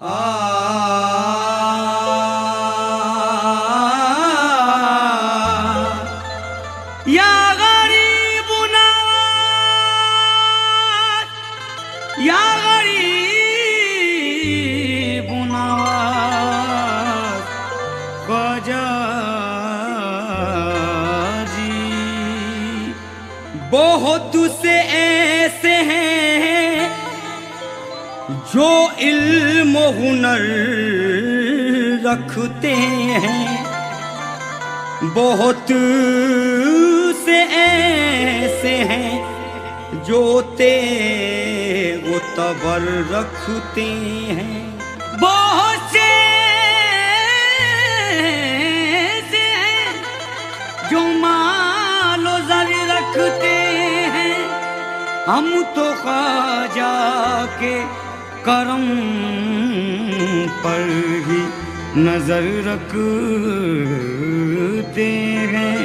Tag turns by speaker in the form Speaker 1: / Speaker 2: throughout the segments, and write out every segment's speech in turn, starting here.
Speaker 1: या गरीब नवाज, या गरीब नवाज ख्वाजा जी, बहुत से ऐसे हैं जो इल्म हुनर रखते हैं, बहुत से ऐसे हैं जो तेग व तबर रखते हैं, बहुत से ऐसे हैं जो माल व ज़र रखते हैं। हम तो ख्वाजा के करम पर ही नजर रखते हैं।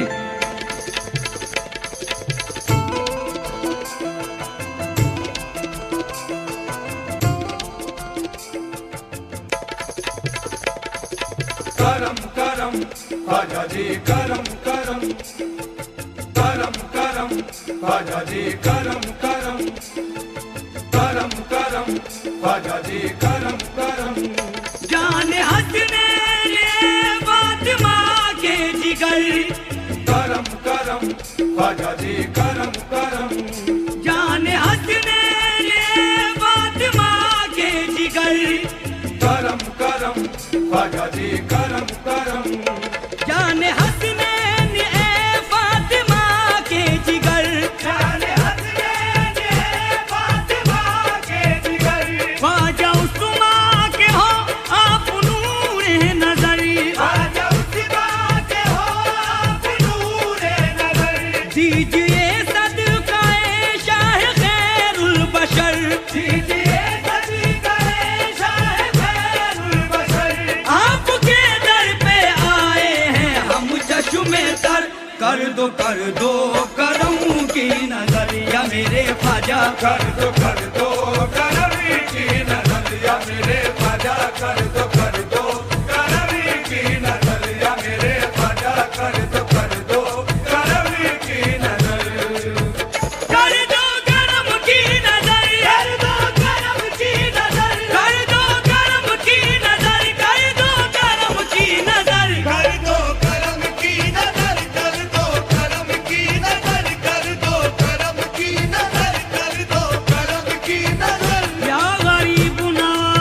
Speaker 2: करम करम ख्वाजा जी करम करम, करम करम ख्वाजा जी करम करम, करम करम ख्वाजा जी करम करम।
Speaker 1: जाने हंसने ले फातिमा के जिगर,
Speaker 2: करम करम ख्वाजा जी करम करम,
Speaker 1: जाने हंसने ले फातिमा के जिगर,
Speaker 2: करम करम ख्वाजा जी करम करम,
Speaker 1: जाने हंसने ले फातिमा के जिगर,
Speaker 2: जाने हंसने ले फातिमा के जिगर,
Speaker 1: ख्वाजा उस्मान के हो आप नूरे नजर,
Speaker 2: ख्वाजा उस्मान के हो आप नूरे नजर,
Speaker 1: दीजिए सदकाए शाह खैरुल बशर,
Speaker 2: दीजिए सदकाए शाह खैरुल बशर।
Speaker 1: आपके दर पे आए हैं हम चश्मे तर, कर दो करम की नजर या मेरे ख्वाजा,
Speaker 2: कर दो करम की नजर या मेरे ख्वाजा, कर दो करम की नजर या मेरे ख्वाजा, कर दो करम की नजर,
Speaker 1: कर दो करम की नजर,
Speaker 2: कर दो करम की नजर,
Speaker 1: कर दो करम की नजर, कर दो करम की नजर,
Speaker 2: कर दो करम की नजर, कर दो करम की नजर, कर दो करम की नजर, कर दो करम की नजर।
Speaker 1: या गरीब नवाज,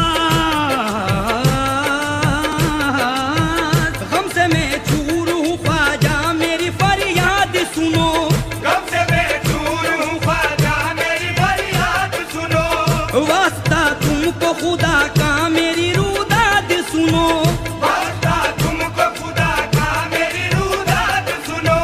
Speaker 1: गम से मैं चूर हूँ ख्वाजा मेरी फरियाद सुनो,
Speaker 2: गम से मैं दूर हूँ ख्वाजा मेरी फरियाद सुनो,
Speaker 1: वास्ता तुमको खुदा का मेरी रुदाद सुनो,
Speaker 2: वास्ता तुमको खुदा का मेरी रुदाद सुनो,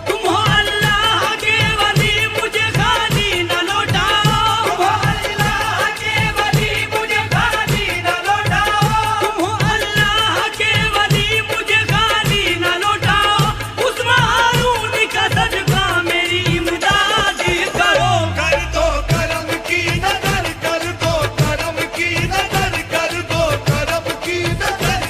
Speaker 1: तुम हो अल्लाह के वली मुझे खाली न लौटाओ,
Speaker 2: तुम हो अल्लाह के वली मुझे खाली न लौटाओ,
Speaker 1: तुम हो अल्लाह के वली मुझे खाली न लौटाओ, उस मारून का सदका मेरी इमदाद करो,
Speaker 2: कर दो करम की नजर, कर दो करम की नजर, कर दो करम की नजर,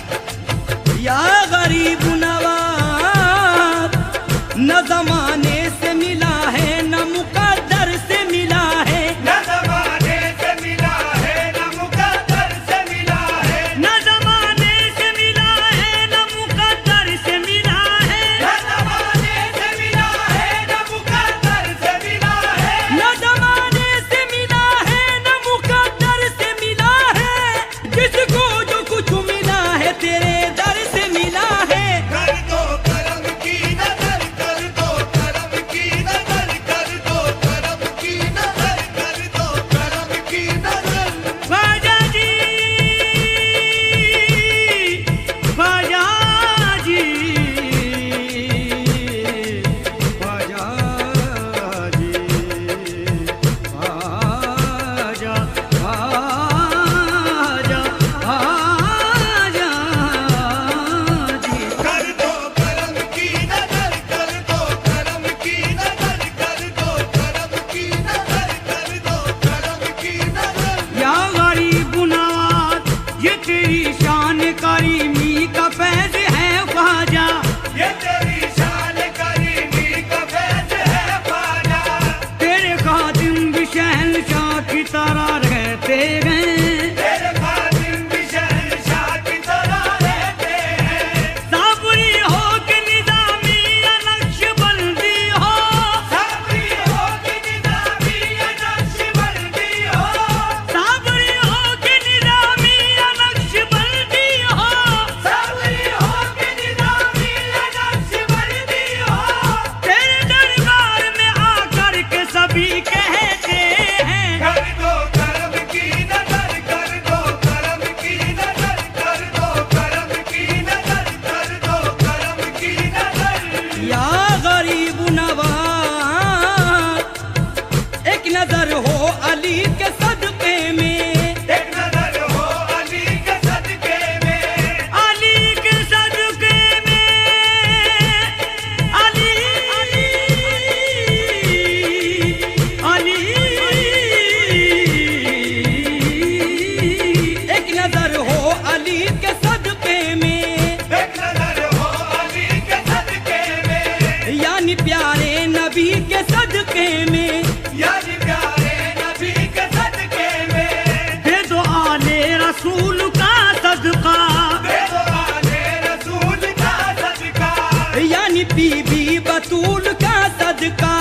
Speaker 1: सदका,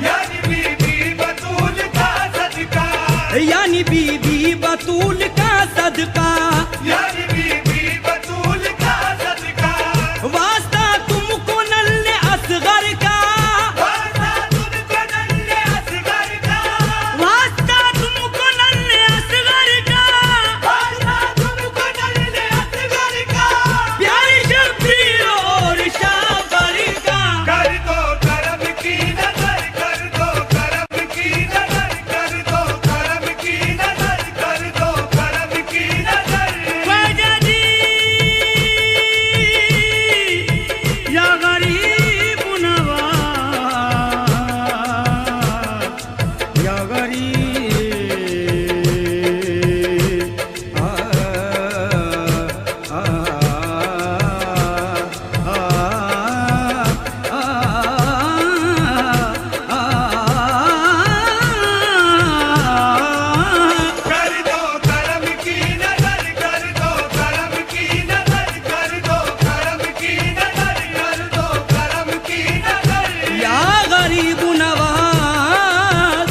Speaker 2: यानी बीबी बतूल का सदका,
Speaker 1: यानी बीबी बतूल का सदका,
Speaker 2: यानी बीबी बतूल का सदका,
Speaker 1: वास्ता तुमको नल्ले असगर का,
Speaker 2: वास्ता तुमको नन्हे असगर का,
Speaker 1: वास्ता तुमको नल्ले असगर का,
Speaker 2: वास्ता तुमको नन्हे असगर का,
Speaker 1: प्यारे शब्बीर और शाबर का।
Speaker 2: कर दो करम की नजर, कर दो करम की नजर, कर दो करम की नजर, कर दो करम की नजर।
Speaker 1: ख्वाजा जी या गरीब नवाज, या गरीब
Speaker 2: कर दो करम की नजर, कर दो करम की नजर, कर दो करम की नजर, कर दो करम की नजर।
Speaker 1: या गरीब नवाज,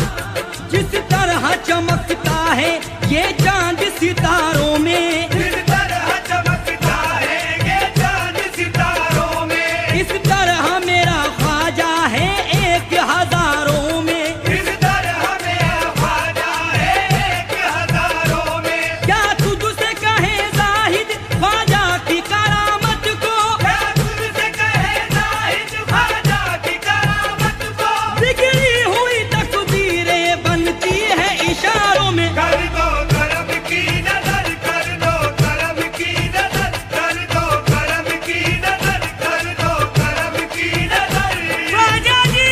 Speaker 1: जिस तरह चमकता है ये चांद सितारों में,
Speaker 2: जिस तरह चमकता है ये चांद सितारों में,
Speaker 1: इस तरह मेरा ख्वाजा है एक हजारों में।
Speaker 2: इस तरह मेरा ख्वाजा है एक हजारों में।
Speaker 1: क्या तुझसे कहे जाहिद ख्वाजा की करामत को,
Speaker 2: क्या तुझसे कहे जाहिद ख्वाजा की करामत को,
Speaker 1: बिगड़ी हुई तकदीरें बनती है इशारों में।
Speaker 2: कर दो करम की नजर, कर दो करम की नजर, कर दो करम की नजर, कर दो करम की नजर।
Speaker 1: ख्वाजा जी,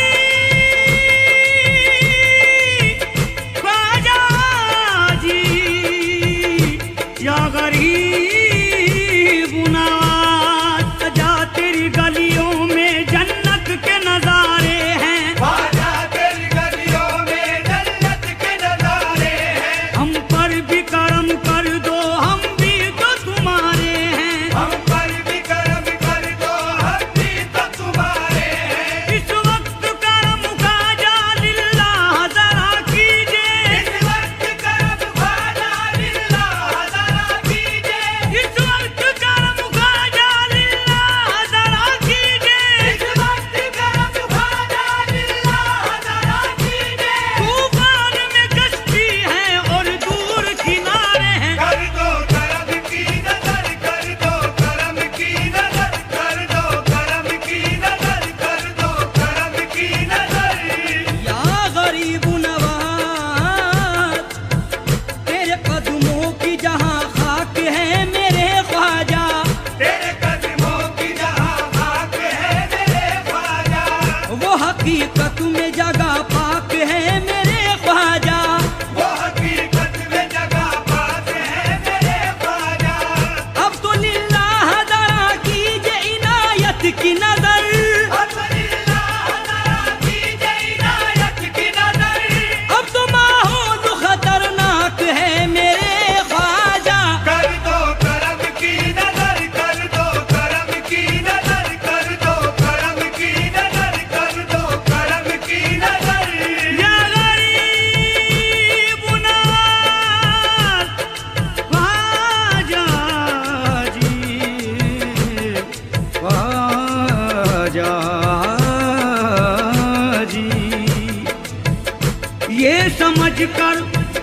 Speaker 1: ख्वाजा जी, या गरीब नवाज, जा तेरी गलियों में जन्नत के नजारे हैं,
Speaker 2: ख्वाजा तेरी गलियों में जन्नत के नजारे हैं।
Speaker 1: हम पर भी करम कर दो, हम भी तो तुम्हारे हैं।
Speaker 2: हम पर भी करम कर दो, हम भी तो तुम्हारे हैं।
Speaker 1: इस वक्त करम ख्वाजा लिल्लाह जरा कीजिए,
Speaker 2: इस वक्त करम ख्वाजा लिल्लाह जरा कीजिए,
Speaker 1: इस वक्त करम ख्वाजा लिल्लाह जरा कीजिए।
Speaker 2: इस वक्त करम ख्वाजा लिल्लाह जरा कीजिए।
Speaker 1: तूफान में कश्ती है और दूर किनारे हैं।
Speaker 2: कर दो करम की नजर, कर दो करम की नजर, कर दो करम की नजर, कर दो करम की नजर।
Speaker 1: या गरीब नवाज, तेरे कदमों की जहाँ खाक है मेरे ख्वाजा,
Speaker 2: तेरे कदमों की जहाँ खाक है मेरे ख्वाजा,
Speaker 1: वो हकीकत में जगह पाक है मेरे ख्वाजा।
Speaker 2: वो हकीकत में जगह पास है मेरे ख्वाजा।
Speaker 1: अब तो लिल्लाह जरा कीजिए इनायत की नजर,
Speaker 2: अब लिल्लाह जरा कीजिए इनायत की नजर।
Speaker 1: अब तो माहौल खतरनाक है मेरे ख्वाजा।
Speaker 2: कर दो करम की नजर, कर दो करम की नजर, कर दो करम की नजर, कर दो करम की नजर।
Speaker 1: या गरीब नवाज, ख्वाजा जी, ख्वाजा जी, ये समझ कर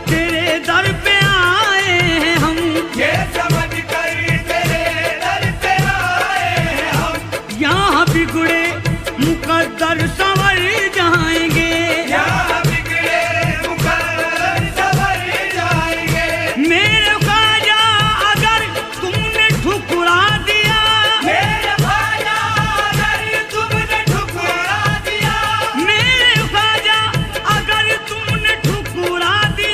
Speaker 1: तेरे दर पे आए हैं हम,
Speaker 2: ये समझ कर तेरे दर पे आए हैं हम।
Speaker 1: यहाँ बिगड़े मुकद्दर संवर जाएंगे।
Speaker 2: यहाँ बिगड़े मुकद्दर संवर जाएंगे।
Speaker 1: मेरे ख्वाजा अगर तुमने ठुकरा दिया,
Speaker 2: मेरे ख्वाजा अगर तुमने ठुकरा दिया,
Speaker 1: मेरे ख्वाजा अगर तुमने ठुकरा दिया,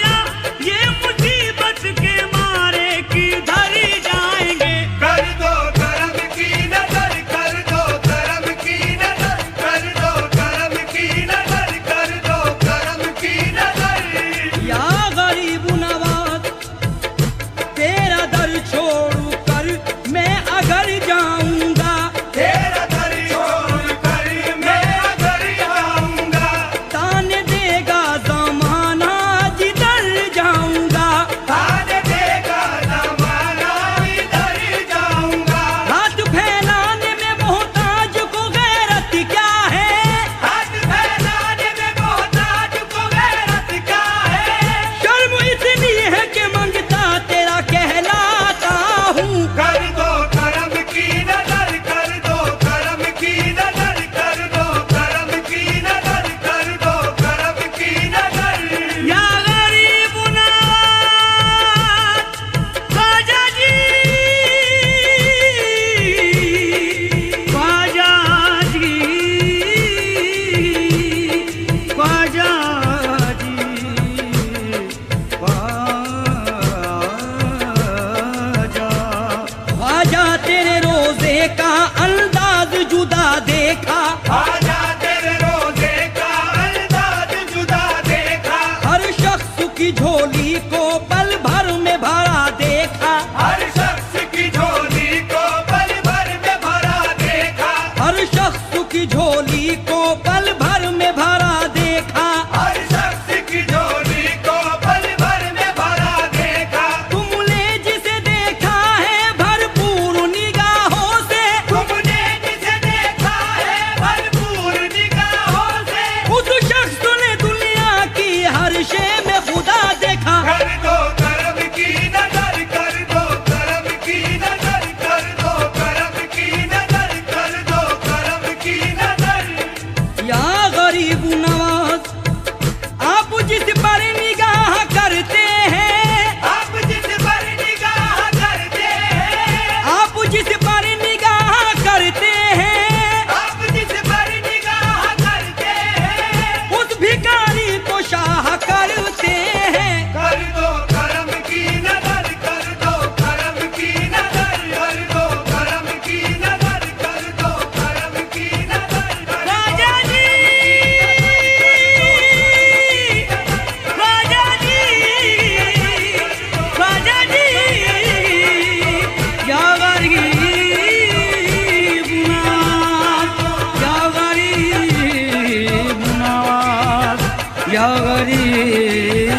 Speaker 1: या गरीब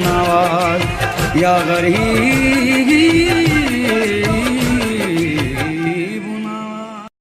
Speaker 1: नवाज या गरीब